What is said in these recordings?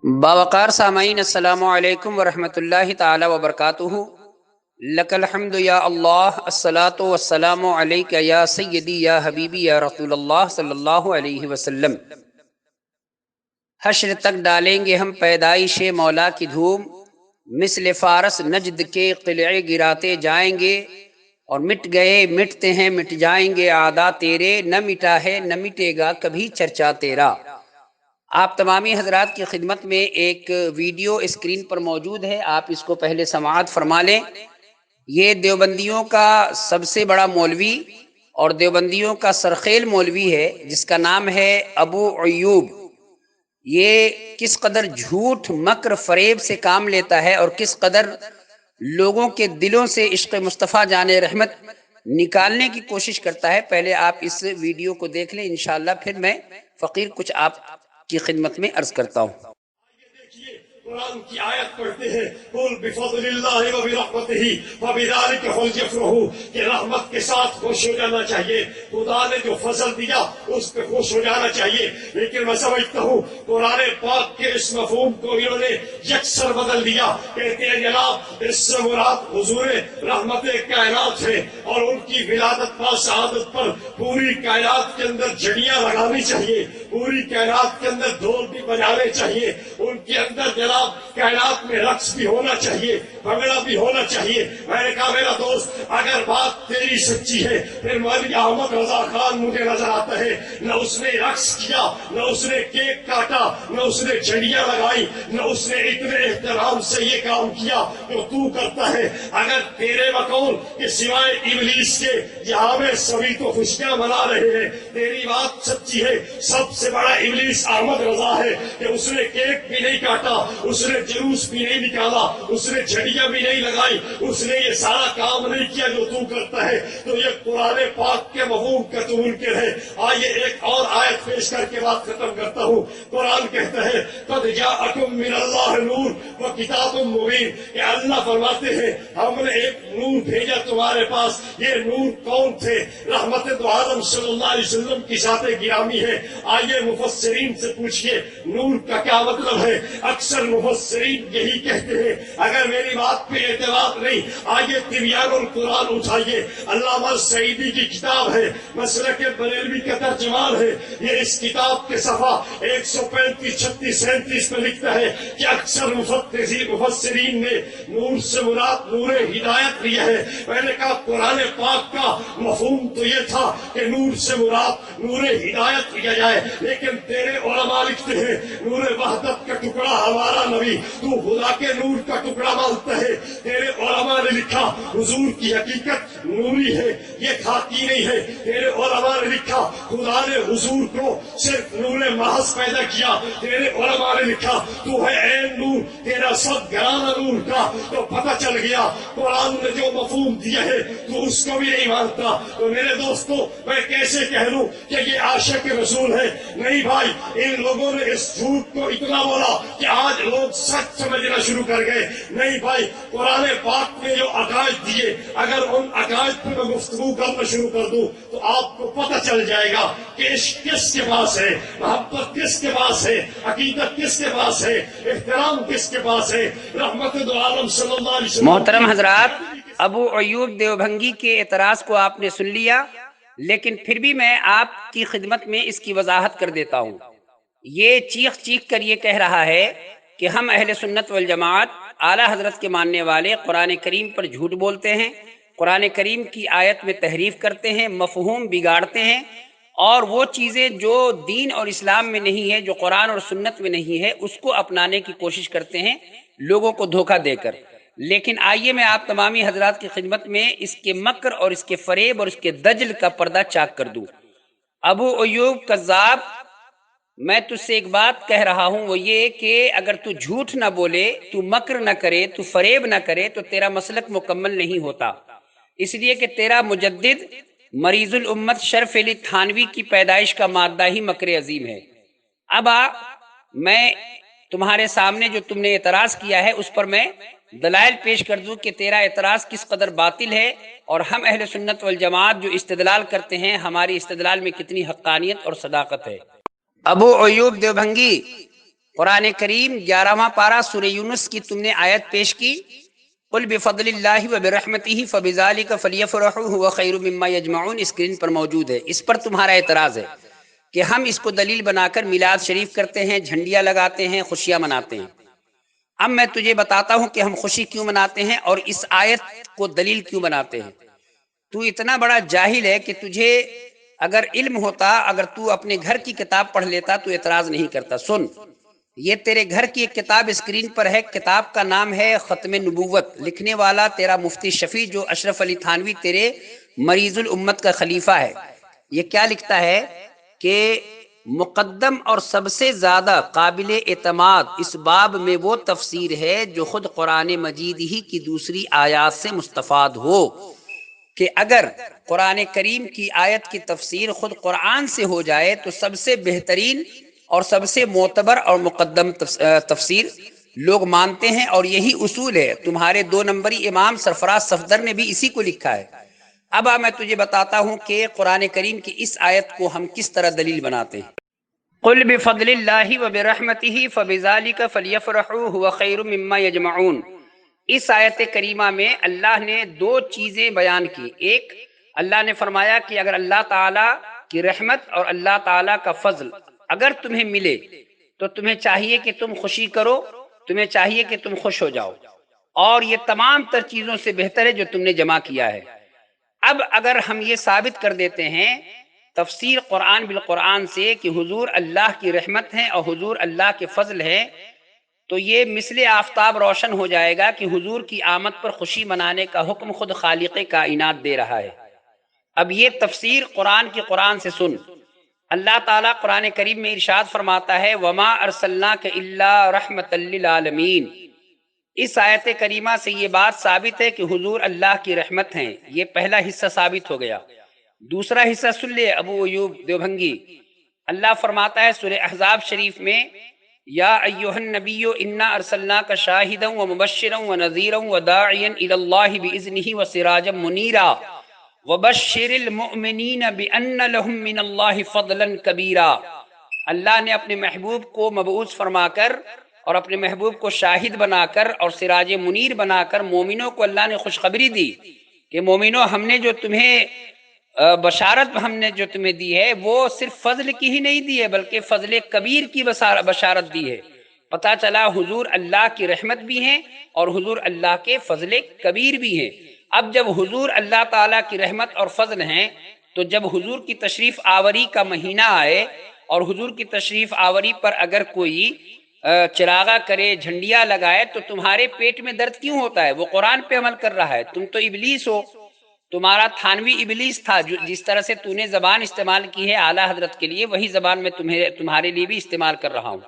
باوقار سامعین، السلام علیکم ورحمۃ اللہ تعالی وبرکاتہ۔ لک الحمد یا اللہ، الصلاۃ والسلام علیک یا سیدی یا حبیبی یا رسول اللہ صلی اللہ علیہ وسلم۔ حشر تک ڈالیں گے ہم پیدائش مولا کی دھوم، مثل فارس نجد کے قلعے گراتے جائیں گے، اور مٹ گئے مٹتے ہیں مٹ جائیں گے اعداء تیرے، نہ مٹا ہے نہ مٹے گا کبھی چرچا تیرا۔ آپ تمامی حضرات کی خدمت میں ایک ویڈیو اسکرین پر موجود ہے، آپ اس کو پہلے سماعت فرما لیں۔ یہ دیوبندیوں کا سب سے بڑا مولوی اور دیوبندیوں کا سرخیل مولوی ہے، جس کا نام ہے ابو ایوب۔ یہ کس قدر جھوٹ مکر فریب سے کام لیتا ہے اور کس قدر لوگوں کے دلوں سے عشق مصطفیٰ جان رحمت نکالنے کی کوشش کرتا ہے۔ پہلے آپ اس ویڈیو کو دیکھ لیں، انشاءاللہ پھر میں فقیر کچھ آپ کی خدمت میں عرض کرتا ہوں۔ قرآن کی آیت پڑھتے ہیں، قل بفضل اللہ وبرحمتہ فبذلک فلیفرحوا، کہ رحمت کے ساتھ خوش ہو جانا چاہیے۔ خدا نے جو فضل دیا اس پہ خوش ہو جانا چاہیے، لیکن میں سمجھتا ہوں قرآن پاک کے اس مفہوم کو انہوں نے یکسر بدل دیا۔ کہتے ہیں جناب اس سے مراد حضور رحمت کائنات ہے، اور ان کی ولادت پا سعادت پر پوری کائنات کے اندر جھڑیاں لگانی چاہیے، پوری کائنات کے اندر ڈھول بھی بجانے چاہیے، ان کے اندر جناب کائنات میں رقص بھی ہونا چاہیے، بھنگڑا بھی ہونا چاہیے۔ میں نے کہا میرا دوست اگر بات تیری سچی ہے، پھر مولوی احمد رضا خان مجھے نظر آتا ہے، نہ اس نے رقص کیا، نہ اس نے کیک کاٹا، نہ اس نے جھڑیاں لگائی، نہ اس نے اتنے احترام سے یہ کام کیا جو تو کرتا ہے۔ اگر تیرے بقول کہ سوائے ابلیس کے یہاں میں سبھی تو خوشیاں منا رہے ہیں، تیری بات سچی ہے، سب سے بڑا ابلیس احمد رضا ہے کہ اس نے کیک بھی نہیں کاٹا، اس نے جلوس بھی نہیں نکالا، اس نے جھڑیاں بھی نہیں لگائی، اس نے یہ سارا کام نہیں کیا جو تو کرتا ہے، تو یہ قرآن پاک کے مفہوم کا تو منکر ہے۔ آئیے ایک اور آیت پیش کر کے بات ختم کرتا ہوں۔ قرآن کہتا ہے قد جاءکم من اللہ نور وکتاب مبین، کہ اللہ فرماتے ہیں ہم نے ایک نور بھیجا تمہارے پاس۔ یہ نور کون تھے؟ رحمت دو عالم صلی اللہ علیہ وسلم کی ذات گرامی ہے۔ آئیے مفسرین سے پوچھئے نور کا کیا مطلب ہے؟ اکثر مفسرین یہی کہتے ہیں۔ اگر میری بات پہ اعتراض نہیں، آئیے تبیان القرآن اٹھائیے، علامہ سعیدی کی کتاب ہے، مسلک بریلوی کا ترجمان ہے۔ یہ اس کتاب کے صفحہ 135 36 37 میں لکھتا ہے کہ اکثر مفسرین نے نور سے مراد نور ہدایت لیا ہے۔ میں نے کہا قرآن پاک کا مفہوم تو یہ تھا کہ نور سے مراد نور ہدایت لیا جائے، لیکن تیرے علماء لکھتے ہیں نور وحدت کا ٹکڑا ہمارا نبی، تو خدا کے نور کا ٹکڑا مانتا ہے۔ تیرے علماء نے لکھا حضور کی حقیقت نوری ہے، یہ خاکی نہیں ہے۔ تیرے علماء نے لکھا خدا نے حضور کو صرف نور محض پیدا کیا۔ تیرے علماء نے لکھا تو ہے عین نور، تیرا سب گھرانہ نور کا۔ تو پتہ چل گیا قرآن نے جو مفہوم دیا ہے تو اس کو بھی نہیں مانتا۔ تو میرے دوستو میں کیسے کہہ لوں کہ یہ عاشق رسول ہے؟ نہیں بھائی، ان لوگوں نے اس جھوٹ کو اتنا بولا کہ آج لوگ سچ سمجھنا شروع کر گئے۔ نہیں بھائی، قرآن پاک نے جو عقائد دیے، اگر ان عقائد پر میں گفتگو کرنا شروع کر دوں تو آپ کو پتہ چل جائے گا کہ عشق کس کے پاس ہے، محبت کس کے پاس ہے، عقیدت کس کے پاس ہے، احترام کس کے پاس ہے۔ رحمت دو عالم صلی اللہ علیہ وسلم۔ محترم حضرات، ابو ایوب دیوبھنگی کے اعتراض کو آپ نے سن لیا، لیکن پھر بھی میں آپ کی خدمت میں اس کی وضاحت کر دیتا ہوں۔ یہ چیخ چیخ کر یہ کہہ رہا ہے کہ ہم اہل سنت والجماعت اعلیٰ حضرت کے ماننے والے قرآن کریم پر جھوٹ بولتے ہیں، قرآن کریم کی آیت میں تحریف کرتے ہیں، مفہوم بگاڑتے ہیں، اور وہ چیزیں جو دین اور اسلام میں نہیں ہے، جو قرآن اور سنت میں نہیں ہے، اس کو اپنانے کی کوشش کرتے ہیں لوگوں کو دھوکہ دے کر۔ لیکن آئیے میں آپ تمامی حضرات کی خدمت میں اس کے مکر اور اس کے فریب اور اس کے دجل کا پردہ چاک کر دوں۔ ابو ایوب کذاب، میں تجھ سے ایک بات کہہ رہا ہوں، وہ یہ کہ اگر تو جھوٹ نہ بولے، تو مکر نہ کرے، تو فریب نہ کرے، تو تیرا مسلک مکمل نہیں ہوتا۔ اس لیے کہ تیرا مجدد مریض الامت شرف علی تھانوی کی پیدائش کا مادہ ہی مکر عظیم ہے۔ اب میں تمہارے سامنے جو تم نے اعتراض کیا ہے اس پر میں دلائل پیش کر دوں کہ تیرا اعتراض کس قدر باطل ہے، اور ہم اہل سنت والجماعت جو استدلال کرتے ہیں ہماری استدلال میں کتنی حقانیت اور صداقت ہے۔ ابو ایوب دیوبھنگی، قرآن کریم 11واں پارہ سورہ یونس کی تم نے آیت پیش کی، قل بفضل اللہ وبرحمتہ فبذالک فلیفرحوا هو خیر مما یجمعون، اسکرین پر موجود ہے۔ اس پر تمہارا اعتراض ہے کہ ہم اس کو دلیل بنا کر میلاد شریف کرتے ہیں، جھنڈیاں لگاتے ہیں، خوشیاں مناتے ہیں۔ اب میں تجھے بتاتا ہوں کہ ہم خوشی کیوں مناتے ہیں اور اس آیت کو دلیل کیوں بناتے ہیں۔ تو اتنا بڑا جاہل ہے کہ تجھے اگر علم ہوتا، اگر تو اپنے گھر کی کتاب پڑھ لیتا تو اعتراض نہیں کرتا۔ سن، یہ تیرے گھر کی ایک کتاب اسکرین پر ہے، کتاب کا نام ہے ختم نبوت، لکھنے والا تیرا مفتی شفیع جو اشرف علی تھانوی تیرے مریض الامت کا خلیفہ ہے۔ یہ کیا لکھتا ہے کہ مقدم اور سب سے زیادہ قابل اعتماد اس باب میں وہ تفسیر ہے جو خود قرآن مجید ہی کی دوسری آیات سے مستفاد ہو، کہ اگر قرآن کریم کی آیت کی تفسیر خود قرآن سے ہو جائے تو سب سے بہترین اور سب سے معتبر اور مقدم تفسیر لوگ مانتے ہیں، اور یہی اصول ہے۔ تمہارے 2 نمبری امام سرفراز صفدر نے بھی اسی کو لکھا ہے۔ اب میں تجھے بتاتا ہوں کہ قرآن کریم کی اس آیت کو ہم کس طرح دلیل بناتے ہیں۔ قل بفضل اللہ وبرحمتہ فبذالک فلیفرحوا هو خیر مما یجمعون، اس آیت کریمہ میں اللہ نے 2 چیزیں بیان کی۔ ایک، اللہ نے فرمایا کہ اگر اللہ تعالیٰ کی رحمت اور اللہ تعالیٰ کا فضل اگر تمہیں ملے تو تمہیں چاہیے کہ تم خوشی کرو، تمہیں چاہیے کہ تم خوش ہو جاؤ، اور یہ تمام تر چیزوں سے بہتر ہے جو تم نے جمع کیا ہے۔ اب اگر ہم یہ ثابت کر دیتے ہیں تفسیر قرآن بالقرآن سے کہ حضور اللہ کی رحمت ہے اور حضور اللہ کے فضل ہے، تو یہ مثل آفتاب روشن ہو جائے گا کہ حضور کی آمد پر خوشی منانے کا حکم خود خالق کائنات دے رہا ہے۔ اب یہ تفسیر قرآن کی قرآن سے سن۔ اللہ تعالیٰ قرآن کریم میں ارشاد فرماتا ہے وَمَا أَرْسَلْنَاكَ إِلَّا رَحْمَةً لِّلْعَالَمِينَ۔ اس آیت کریمہ سے یہ بات ثابت ہے کہ حضور اللہ کی رحمت ہیں، یہ پہلا حصہ ثابت ہو گیا۔ دوسرا حصہ سن لے ابو ایوب دیوبھنگی۔ اللہ فرماتا ہے سورہ احزاب شریف میں یا ایھا النبی انا ارسلناک شاہدا ومبشرا ونذیرا وداعیا الی اللہ باذنہ وسراجا منیرا وبشر المؤمنین بان لهم من اللہ فضلا کبیرا۔ اللہ نے اپنے محبوب کو مبعوث فرما کر اور اپنے محبوب کو شاہد بنا کر اور سراج منیر بنا کر مومنوں کو اللہ نے خوشخبری دی کہ مومنوں، ہم نے جو تمہیں بشارت ہم نے جو تمہیں دی ہے وہ صرف فضل کی ہی نہیں دی ہے بلکہ فضل کبیر کی بشارت دی ہے۔ پتہ چلا حضور اللہ کی رحمت بھی ہیں اور حضور اللہ کے فضل کبیر بھی ہیں۔ اب جب حضور اللہ تعالیٰ کی رحمت اور فضل ہیں تو جب حضور کی تشریف آوری کا مہینہ آئے اور حضور کی تشریف آوری پر اگر کوئی چراغا کرے، جھنڈیاں لگائے، تو تمہارے پیٹ میں درد کیوں ہوتا ہے؟ وہ قرآن پہ عمل کر رہا ہے۔ تم تو ابلیس ہو، تمہارا تھانوی ابلیس تھا۔ جس طرح سے تو نے زبان استعمال کی ہے اعلیٰ حضرت کے لیے، وہی زبان میں تمہارے لیے بھی استعمال کر رہا ہوں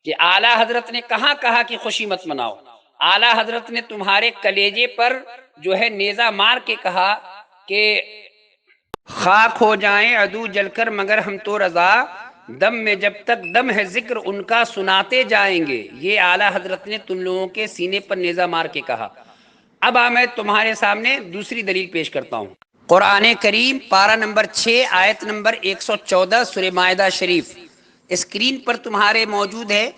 کہ اعلیٰ حضرت نے کہاں کہا کہ خوشی مت مناؤ؟ اعلیٰ حضرت نے تمہارے کلیجے پر جو ہے نیزہ مار کے کہا کہ خاک ہو جائیں عدو جل کر مگر ہم تو رضا، دم میں جب تک دم ہے ذکر ان کا سناتے جائیں گے۔ یہ اعلیٰ حضرت نے تم لوگوں کے سینے پر نیزہ مار کے کہا۔ اب میں تمہارے سامنے دوسری دلیل پیش کرتا ہوں۔ قرآن کریم پارہ نمبر 6 آیت نمبر 114 سورہ مائدہ شریف اسکرین پر تمہارے موجود ہے۔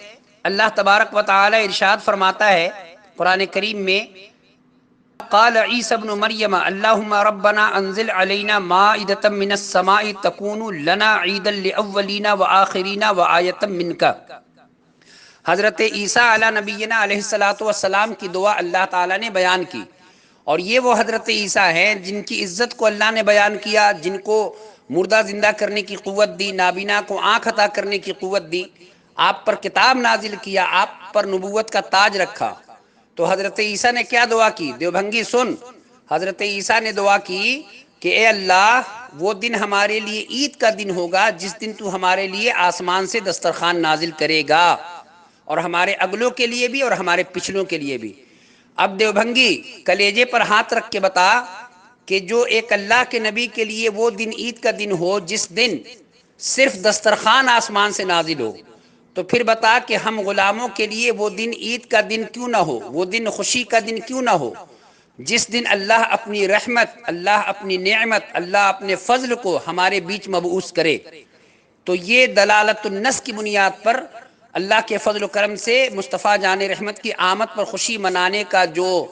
اللہ تبارک و تعالی ارشاد فرماتا ہے قرآن کریم میں قال عیسی ابن مریم اللہم ربنا انزل علینا مائدۃ من السماء تکون لنا عیدا لاولین وآخرین وآیۃ منک۔ حضرت عیسیٰ علیہ نبینا علیہ السلام کی دعا اللہ تعالیٰ نے بیان کی، اور یہ وہ حضرت عیسیٰ ہیں جن کی عزت کو اللہ نے بیان کیا، جن کو مردہ زندہ کرنے کی قوت دی، نابینا کو آنکھ عطا کرنے کی قوت دی، آپ پر کتاب نازل کیا، آپ پر نبوت کا تاج رکھا۔ تو حضرت عیسیٰ نے کیا دعا کی؟ دیوبھنگی سن، حضرت عیسیٰ نے دعا کی کہ اے اللہ، وہ دن ہمارے لیے عید کا دن ہوگا جس دن تو ہمارے لیے آسمان سے دسترخوان نازل کرے گا، اور ہمارے اگلوں کے لیے بھی اور ہمارے پچھلوں کے لیے بھی۔ اب دیوبھنگی کلیجے پر ہاتھ رکھ کے بتا کہ جو ایک اللہ کے نبی کے لیے وہ دن عید کا دن ہو جس دن صرف دسترخوان آسمان سے نازل ہو، تو پھر بتا کہ ہم غلاموں کے لیے وہ دن عید کا دن کیوں نہ ہو، وہ دن خوشی کا دن کیوں نہ ہو جس دن اللہ اپنی رحمت، اللہ اپنی نعمت، اللہ اپنے فضل کو ہمارے بیچ مبعوث کرے۔ تو یہ دلالت النص کی بنیاد پر اللہ کے فضل و کرم سے مصطفیٰ جان رحمت کی آمد پر خوشی منانے کا جو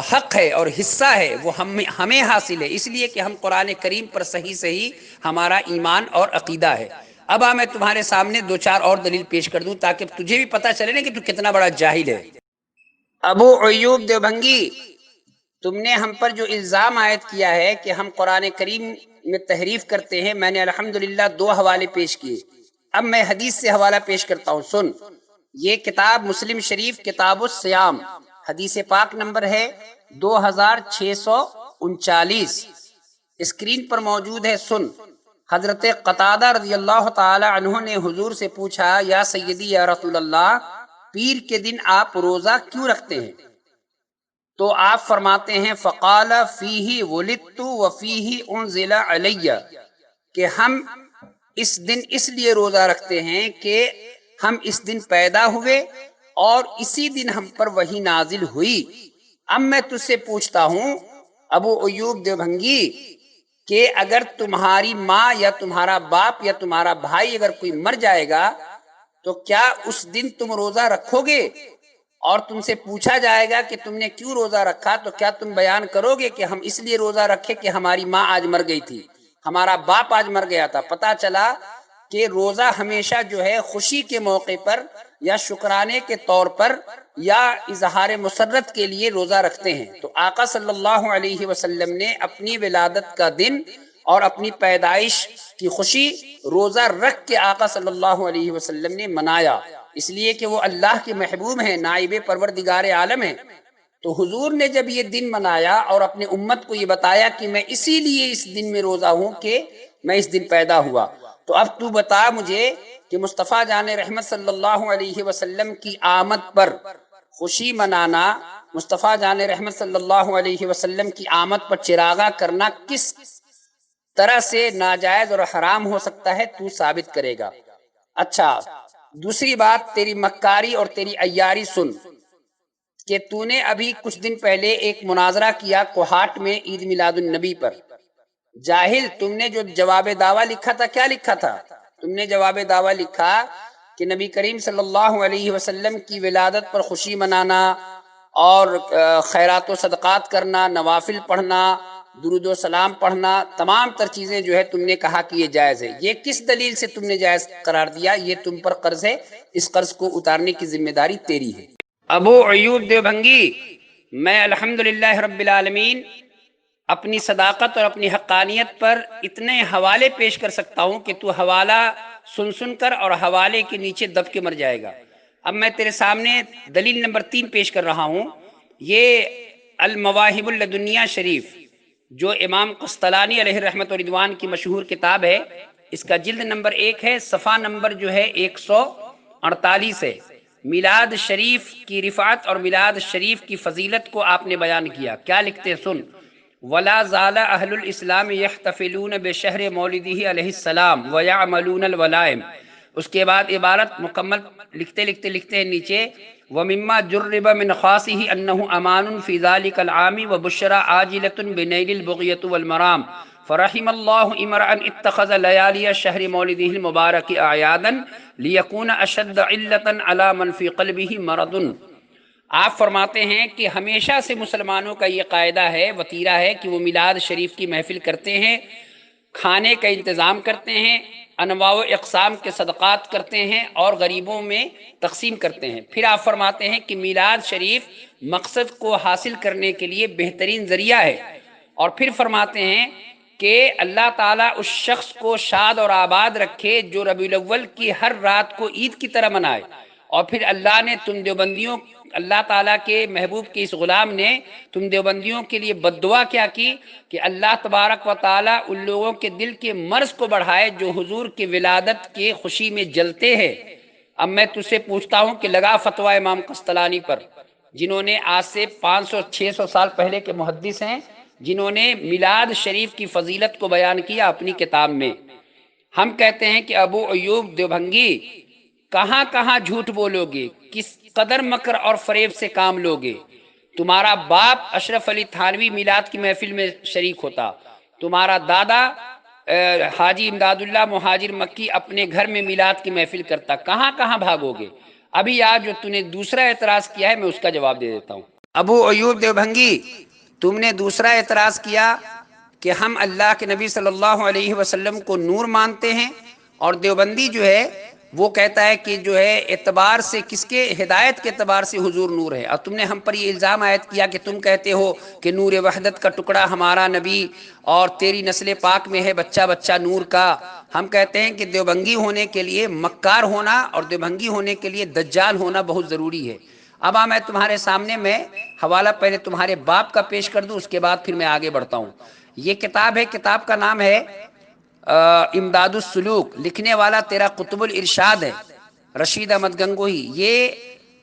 حق ہے اور حصہ ہے وہ ہمیں حاصل ہے، اس لیے کہ ہم قرآن کریم پر صحیح ہمارا ایمان اور عقیدہ ہے۔ اب میں تمہارے سامنے دو چار اور دلیل پیش کر دوں تاکہ تجھے بھی پتہ چلے نا کہ تو کتنا بڑا جاہل ہے۔ ابو ایوب دیوبھنگی، تم نے ہم پر جو الزام عائد کیا ہے کہ ہم قرآن کریم میں تحریف کرتے ہیں، میں نے الحمدللہ 2 حوالے پیش کیے، اب میں حدیث سے حوالہ پیش کرتا ہوں، سن۔ یہ کتاب مسلم شریف کتاب الصیام، حدیث پاک نمبر ہے 2639، اسکرین پر موجود ہے، سن۔ حضرت قتادہ رضی اللہ تعالی عنہ نے حضور سے پوچھا، یا سیدی یا رسول اللہ، پیر کے دن آپ روزہ کیوں رکھتے ہیں؟ تو آپ فرماتے ہیں فقال فیہ ولدت وفیہ انزل علی، کہ ہم اس دن اس لیے روزہ رکھتے ہیں کہ ہم اس دن پیدا ہوئے اور اسی دن ہم پر وحی نازل ہوئی۔ اب میں تجھ سے پوچھتا ہوں ابو ایوب دیوبھنگی کہ اگر تمہاری ماں یا تمہارا باپ یا تمہارا بھائی اگر کوئی مر جائے گا تو کیا اس دن تم روزہ رکھو گے؟ اور تم سے پوچھا جائے گا کہ تم نے کیوں روزہ رکھا، تو کیا تم بیان کرو گے کہ ہم اس لیے روزہ رکھے کہ ہماری ماں آج مر گئی تھی، ہمارا باپ آج مر گیا تھا؟ پتہ چلا کہ روزہ ہمیشہ جو ہے خوشی کے موقع پر یا شکرانے کے طور پر یا اظہار مسرت کے لیے روزہ رکھتے ہیں۔ تو آقا صلی اللہ علیہ وسلم نے اپنی ولادت کا دن اور اپنی پیدائش کی خوشی روزہ رکھ کے آقا صلی اللہ علیہ وسلم نے منایا، اس لیے کہ وہ اللہ کے محبوب ہیں، نائب پروردگار عالم ہیں۔ تو حضور نے جب یہ دن منایا اور اپنے امت کو یہ بتایا کہ میں اسی لیے اس دن میں روزہ ہوں کہ میں اس دن پیدا ہوا، تو اب تو بتا مجھے کہ مصطفیٰ جان رحمت صلی اللہ علیہ وسلم کی آمد پر خوشی منانا، مصطفیٰ جان رحمت صلی اللہ علیہ وسلم کی آمد پر چراغاں کرنا کس طرح سے ناجائز اور حرام ہو سکتا ہے، تو ثابت کرے گا۔ اچھا، دوسری بات، تیری مکاری اور تیری عیاری سن کہ تو نے ابھی کچھ دن پہلے ایک مناظرہ کیا کوہاٹ میں عید میلاد النبی پر۔ جاہل، تم نے جو جواب دعویٰ لکھا تھا، کیا لکھا تھا؟ تم نے جواب دعویٰ لکھا کہ نبی کریم صلی اللہ علیہ وسلم کی ولادت پر خوشی منانا اور خیرات و صدقات کرنا، نوافل پڑھنا، درود و سلام پڑھنا، تمام تر چیزیں جو ہے تم نے کہا کہ یہ جائز ہے۔ یہ کس دلیل سے تم نے جائز قرار دیا؟ یہ تم پر قرض ہے، اس قرض کو اتارنے کی ذمہ داری تیری ہے۔ ابو ایوب دیوبھنگی، میں الحمدللہ رب العالمین اپنی صداقت اور اپنی حقانیت پر اتنے حوالے پیش کر سکتا ہوں کہ تو حوالہ سن کر اور حوالے کے نیچے دب کے مر جائے گا۔ اب میں تیرے سامنے دلیل نمبر 3 پیش کر رہا ہوں۔ یہ المواہب اللدنیہ شریف جو امام قسطلانی علیہ رحمت و رضوان کی مشہور کتاب ہے، اس کا جلد نمبر 1 ہے، صفحہ نمبر جو ہے 148 ہے۔ میلاد شریف کی رفعت اور میلاد شریف کی فضیلت کو آپ نے بیان کیا۔ کیا لکھتے ہیں، سن۔ ولا زال اہل الاسلام یحتفلون بشہر مولدہ علیہ السلام ویعملون الولائم۔ اس کے بعد عبارت مکمل لکھتے ہیں نیچے، ومما جرب من خاصہ انہ امان فی ذلک العام وبشرى عاجلۃ بنیل البغیۃ والمرام، فرحم اللہ امرأ اتخذ لیالی شہر مولدہ المبارک اعیادا لیکون اشد علۃ علی من فی قلبہ مرض۔ آپ فرماتے ہیں کہ ہمیشہ سے مسلمانوں کا یہ قاعدہ ہے، وتیرہ ہے کہ وہ میلاد شریف کی محفل کرتے ہیں، کھانے کا انتظام کرتے ہیں، انواع و اقسام کے صدقات کرتے ہیں اور غریبوں میں تقسیم کرتے ہیں۔ پھر آپ فرماتے ہیں کہ میلاد شریف مقصد کو حاصل کرنے کے لیے بہترین ذریعہ ہے، اور پھر فرماتے ہیں کہ اللہ تعالیٰ اس شخص کو شاد اور آباد رکھے جو ربیع الاول کی ہر رات کو عید کی طرح منائے۔ اور پھر اللہ نے تم دیوبندیوں، اللہ تعالیٰ کے محبوب کے اس غلام نے تم دیوبندیوں کے لیے بد دعا کیا کی کہ اللہ تبارک و تعالیٰ ان لوگوں کے دل کے مرض کو بڑھائے جو حضور کی ولادت کے خوشی میں جلتے ہیں۔ اب میں تجھ سے پوچھتا ہوں کہ لگا فتویٰ امام قسطلانی پر، جنہوں نے آج سے 500-600 سال پہلے کے محدث ہیں، جنہوں نے میلاد شریف کی فضیلت کو بیان کیا اپنی کتاب میں۔ ہم کہتے ہیں کہ ابو ایوب دیوبھنگی، کہاں کہاں جھوٹ بولو گے، کس قدر مکر اور فریب سے کام لوگے؟ تمہارا باپ اشرف علی تھانوی میلاد کی محفل میں شریک ہوتا، تمہارا دادا حاجی امداد اللہ مہاجر مکی اپنے گھر میں میلاد کی محفل کرتا، کہاں کہاں بھاگو گے؟ ابھی آج جو تم نے دوسرا اعتراض کیا ہے میں اس کا جواب دے دیتا ہوں۔ ابو ایوب دیوبھنگی، تم نے دوسرا اعتراض کیا کہ ہم اللہ کے نبی صلی اللہ علیہ وسلم کو نور مانتے ہیں، اور دیوبندی جو ہے وہ کہتا ہے کہ جو ہے اعتبار سے کس کے، ہدایت کے اعتبار سے حضور نور ہے، اور تم نے ہم پر یہ الزام عائد کیا کہ تم کہتے ہو کہ نور وحدت کا ٹکڑا ہمارا نبی اور تیری نسل پاک میں ہے بچہ بچہ نور کا۔ ہم کہتے ہیں کہ دیوبندی ہونے کے لیے مکار ہونا اور دیوبندی ہونے کے لیے دجال ہونا بہت ضروری ہے۔ اب میں تمہارے سامنے میں حوالہ پہلے تمہارے باپ کا پیش کر دوں، اس کے بعد پھر میں آگے بڑھتا ہوں۔ یہ کتاب ہے، کتاب کا نام ہے امداد السلوک، لکھنے والا تیرا قطب الارشاد ہے رشید احمد گنگوہی۔ یہ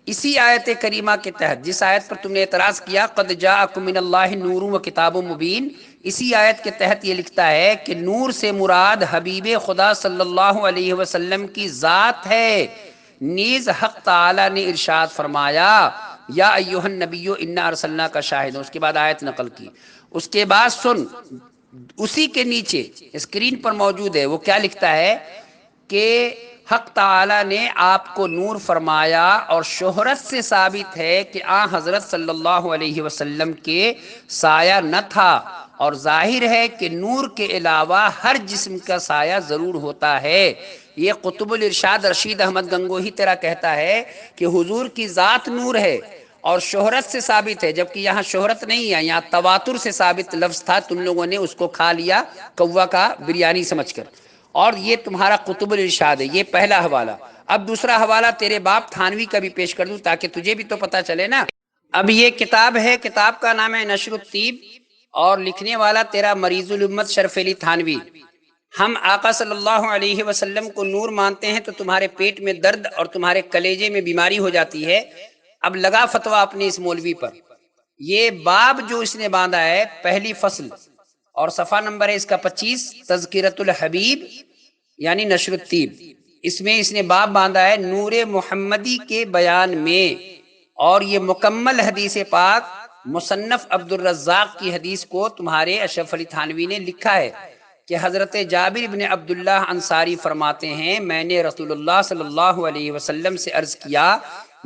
اسی آیت کریمہ کے تحت جس آیت پر تم نے اعتراض کیا قد جاءکم من اللہ نور و کتاب مبین، اسی آیت کے تحت یہ لکھتا ہے کہ نور سے مراد حبیب خدا صلی اللہ علیہ وسلم کی ذات ہے، نیز حق تعالی نے ارشاد فرمایا یا ایھا النبی انا ارسلناک شاہدا، اس کے بعد آیت نقل کی۔ اس کے بعد سن، اسی کے نیچے اسکرین پر موجود ہے وہ کیا لکھتا ہے کہ حق تعالی نے آپ کو نور فرمایا، اور شہرت سے ثابت ہے کہ حضرت صلی اللہ علیہ وسلم کے سایہ نہ تھا، اور ظاہر ہے کہ نور کے علاوہ ہر جسم کا سایہ ضرور ہوتا ہے۔ یہ قطب الارشاد رشید احمد گنگوہی تیرا کہتا ہے کہ حضور کی ذات نور ہے اور شہرت سے ثابت ہے، جبکہ یہاں شہرت نہیں ہے، یہاں تواتر سے ثابت لفظ تھا، تم لوگوں نے اس کو کھا لیا کوا کا بریانی سمجھ کر، اور یہ تمہارا قطب الارشاد ہے۔ یہ پہلا حوالہ۔ اب دوسرا حوالہ تیرے باپ تھانوی کا بھی پیش کر دوں تاکہ تجھے بھی تو پتہ چلے نا۔ اب یہ کتاب ہے، کتاب کا نام ہے نشر الطیب، اور لکھنے والا تیرا مریض الامت شرف علی تھانوی۔ ہم آقا صلی اللہ علیہ وسلم کو نور مانتے ہیں تو تمہارے پیٹ میں درد اور تمہارے کلیجے میں بیماری ہو جاتی ہے۔ اب لگا فتویٰ اپنے اس مولوی پر۔ یہ باب جو اس نے باندھا ہے پہلی فصل، اور صفحہ نمبر ہے اس کا 25، تذکرۃ الحبیب یعنی نشر الطیب، اس میں اس نے باب باندھا ہے نور محمدی کے بیان میں، اور یہ مکمل حدیث پاک مصنف عبد الرزاق کی حدیث کو تمہارے اشرف علی تھانوی نے لکھا ہے کہ حضرت جابر بن عبداللہ انصاری فرماتے ہیں میں نے رسول اللہ صلی اللہ علیہ وسلم سے عرض کیا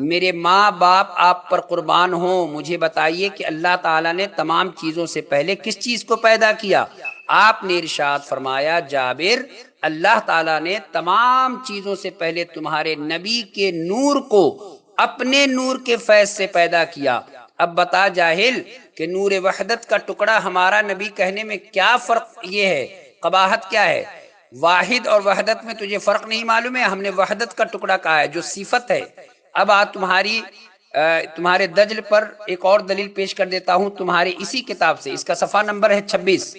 میرے ماں باپ آپ پر قربان ہوں، مجھے بتائیے کہ اللہ تعالیٰ نے تمام چیزوں سے پہلے کس چیز کو پیدا کیا؟ آپ نے ارشاد فرمایا جابر، اللہ تعالیٰ نے تمام چیزوں سے پہلے تمہارے نبی کے نور کو اپنے نور کے فیض سے پیدا کیا۔ اب بتا جاہل کہ نور وحدت کا ٹکڑا ہمارا نبی کہنے میں کیا فرق یہ ہے، قباحت کیا ہے؟ واحد اور وحدت میں تجھے فرق نہیں معلوم ہے؟ ہم نے وحدت کا ٹکڑا کہا ہے جو صفت ہے۔ اب تمہارے دجل پر ایک اور دلیل پیش کر دیتا ہوں تمہارے اسی کتاب سے، اس کا صفحہ نمبر ہے 26۔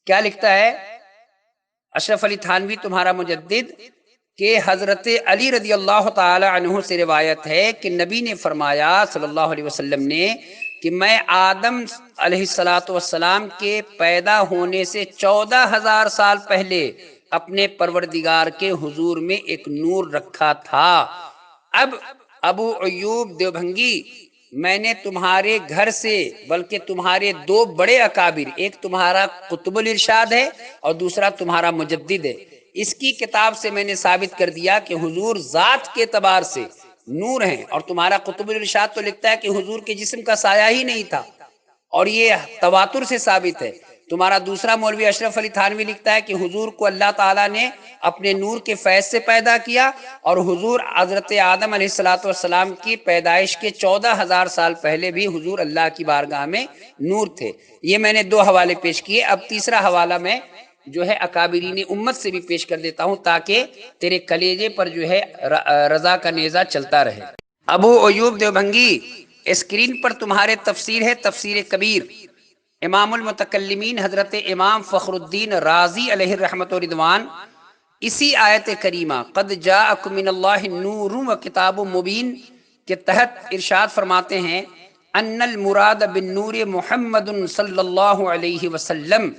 کیا لکھتا ہے اشرف علی تھانوی تمہارا مجدد کہ حضرت علی رضی اللہ تعالی عنہ سے روایت ہے کہ نبی نے فرمایا صلی اللہ علیہ وسلم نے کہ میں آدم علیہ السلام کے پیدا ہونے سے 14,000 سال پہلے اپنے پروردگار کے حضور میں ایک نور رکھا تھا۔ اب ابو ایوب دیوبھنگی، میں نے تمہارے گھر سے بلکہ تمہارے دو بڑے اکابر، ایک تمہارا قطب الارشاد ہے اور دوسرا تمہارا مجدد ہے، اس کی کتاب سے میں نے ثابت کر دیا کہ حضور ذات کے اعتبار سے نور ہیں، اور تمہارا قطب الارشاد تو لکھتا ہے کہ حضور کے جسم کا سایہ ہی نہیں تھا، اور یہ تواتر سے ثابت ہے۔ تمہارا دوسرا مولوی اشرف علی تھانوی لکھتا ہے کہ حضور کو اللہ تعالیٰ نے اپنے نور کے فیض سے پیدا کیا، اور حضور حضرت آدم علیہ السلام کی پیدائش کے 14,000 سال پہلے بھی حضور اللہ کی بارگاہ میں نور تھے۔ یہ میں نے دو حوالے پیش کیے، اب تیسرا حوالہ میں جو ہے اکابرین امت سے بھی پیش کر دیتا ہوں تاکہ تیرے کلیجے پر جو ہے رضا کا نیزہ چلتا رہے۔ ابو ایوب دیوبھنگی، اسکرین پر تمہارے تفسیر ہے، تفسیر کبیر، امام المتکلمین حضرت امام فخر الدین رازی علیہ الرحمت و رضوان، اسی آیت کریمہ قد جاءکم من اللہ نور و کتاب مبین کے تحت ارشاد فرماتے ہیں ان المراد بالنور محمد صلی اللہ علیہ وسلم،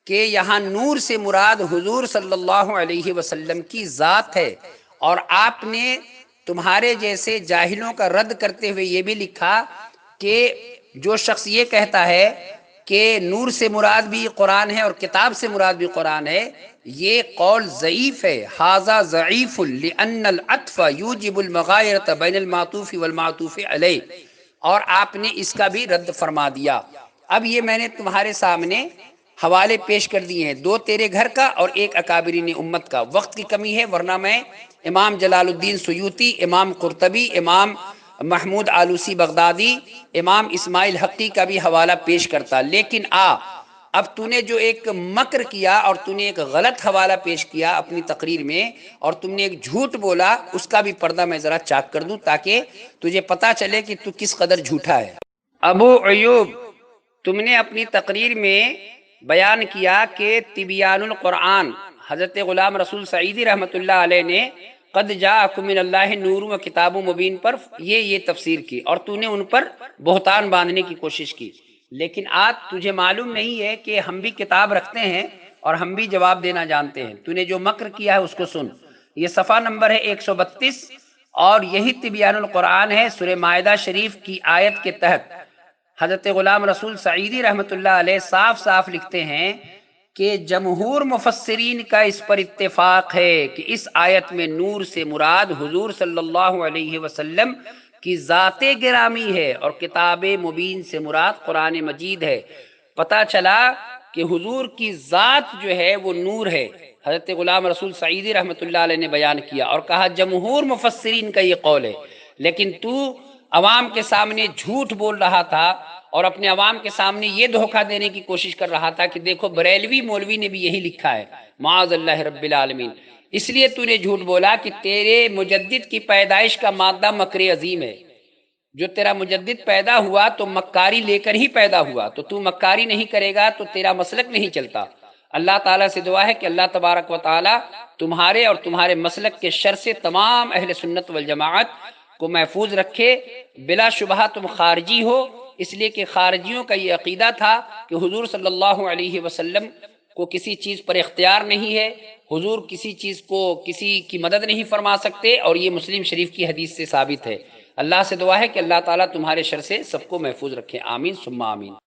کہ یہاں نور سے مراد حضور صلی اللہ علیہ وسلم کی ذات ہے، اور آپ نے تمہارے جیسے جاہلوں کا رد کرتے ہوئے یہ بھی لکھا کہ جو شخص یہ کہتا ہے کہ نور سے مراد بھی قرآن ہے اور کتاب سے مراد بھی قرآن ہے، یہ قول ضعیف ہے۔ ھذا ضعیف لأن العطف یوجب المغایرۃ بین المعطوف والمعطوف علیہ، اور آپ نے اس کا بھی رد فرما دیا۔ اب یہ میں نے تمہارے سامنے حوالے پیش کر دیے ہیں، دو تیرے گھر کا اور ایک اکابرین امت کا۔ وقت کی کمی ہے ورنہ میں امام جلال الدین سیوطی، امام قرطبی، امام محمود آلوسی بغدادی، امام اسماعیل حقی کا بھی حوالہ پیش کرتا، لیکن اب تو نے جو ایک مکر کیا اور تو نے ایک غلط حوالہ پیش کیا اپنی تقریر میں، اور تم نے ایک جھوٹ بولا، اس کا بھی پردہ میں ذرا چاک کر دوں تاکہ تجھے پتہ چلے کہ تو کس قدر جھوٹا ہے۔ ابو ایوب، تم نے اپنی تقریر میں بیان کیا کہ تبیان القرآن حضرت غلام رسول سعیدی رحمۃ اللہ علیہ نے قد جاءکم من اللہ نور و کتاب مبین پر یہ تفسیر کی، اور تو نے ان پر بہتان باندھنے کی کوشش کی، لیکن آج تجھے معلوم نہیں ہے کہ ہم بھی کتاب رکھتے ہیں اور ہم بھی جواب دینا جانتے ہیں۔ تو نے جو مکر کیا ہے اس کو سن، یہ صفحہ نمبر ہے 132، اور یہی تبیان القرآن ہے۔ سورہ مائدہ شریف کی آیت کے تحت حضرت غلام رسول سعیدی رحمۃ اللہ علیہ صاف صاف لکھتے ہیں کہ جمہور مفسرین کا اس پر اتفاق ہے کہ اس آیت میں نور سے مراد حضور صلی اللہ علیہ وسلم کی ذات گرامی ہے، اور کتاب مبین سے مراد قرآن مجید ہے۔ پتہ چلا کہ حضور کی ذات جو ہے وہ نور ہے۔ حضرت غلام رسول سعیدی رحمۃ اللہ علیہ نے بیان کیا اور کہا جمہور مفسرین کا یہ قول ہے، لیکن تو عوام کے سامنے جھوٹ بول رہا تھا اور اپنے عوام کے سامنے یہ دھوکہ دینے کی کوشش کر رہا تھا کہ دیکھو بریلوی مولوی نے بھی یہی لکھا ہے، معاذ اللہ رب العالمین۔ اس لیے تو نے جھوٹ بولا کہ تیرے مجدد کی پیدائش کا مادہ مکر عظیم ہے۔ جو تیرا مجدد پیدا ہوا تو مکاری لے کر ہی پیدا ہوا، تو مکاری نہیں کرے گا تو تیرا مسلک نہیں چلتا۔ اللہ تعالیٰ سے دعا ہے کہ اللہ تبارک و تعالیٰ تمہارے اور تمہارے مسلک کے شر سے تمام اہل سنت والجماعت کو محفوظ رکھے۔ بلا شبہ تم خارجی ہو، اس لیے کہ خارجیوں کا یہ عقیدہ تھا کہ حضور صلی اللہ علیہ وسلم کو کسی چیز پر اختیار نہیں ہے، حضور کسی چیز کو کسی کی مدد نہیں فرما سکتے، اور یہ مسلم شریف کی حدیث سے ثابت ہے۔ اللہ سے دعا ہے کہ اللہ تعالیٰ تمہارے شر سے سب کو محفوظ رکھے، آمین ثم آمین۔